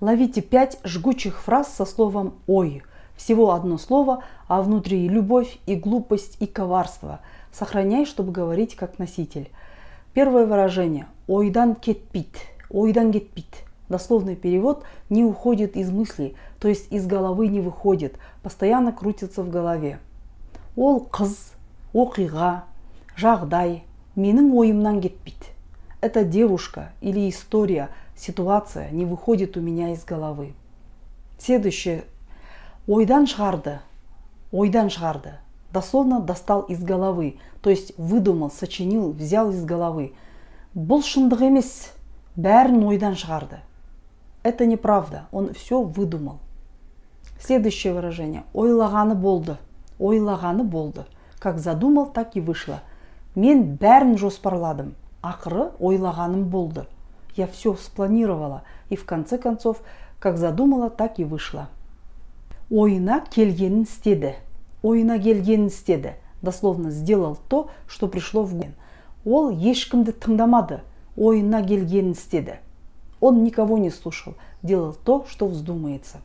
Ловите 5 жгучих фраз со словом «ой». Всего одно слово, а внутри и любовь, и глупость, и коварство. Сохраняй, чтобы говорить как носитель. Первое выражение «ойдан кетпит». «Ойдан кетпит». Дословный перевод «не уходит из мыслей», то есть из головы не выходит, постоянно крутится в голове. Ол қыз, оқиға, жағдай, менің ойымнан кетпит. Эта девушка или история, ситуация не выходит у меня из головы. Следующее. Ойдан шығарды. Ойдан шығарды. Дословно достал из головы, то есть выдумал, сочинил, взял из головы. Бұл шындық емес, бәрін ойдан шығарды. Это неправда, он все выдумал. Следующее выражение. Ойлағаны болды. Ойлағаны болды. Как задумал, так и вышло. Мен бәрін жоспарладым. Ақыры ойлағаным болды. Я все спланировала. И в конце концов, как задумала, так и вышло. Ойына келгенін істеді. Ойына келгенін істеді. Дословно сделал то, что пришло в голову. Ол ешкімді тыңдамады. Ойына келгенін істеді. Он никого не слушал. Делал то, что вздумается.